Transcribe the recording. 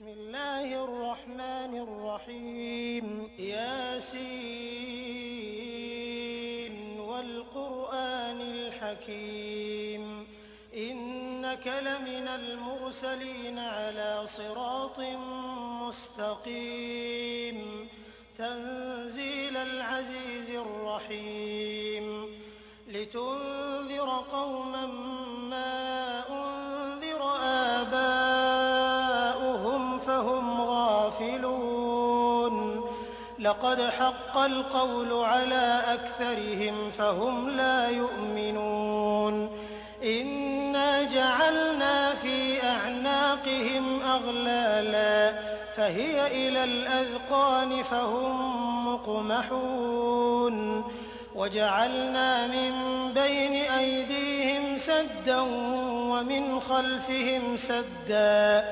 بسم الله الرحمن الرحيم ياسين والقرآن الحكيم إنك لمن المرسلين على صراط مستقيم تنزيل العزيز الرحيم لتنذر قوما ما أنذر آباؤهم فهم غافلون لقد حق القول على أكثرهم فهم لا يؤمنون إنا جعلنا في أعناقهم أغلالا فهي إلى الأذقان فهم مقمحون وجعلنا من بين أيديهم سدا ومن خلفهم سدا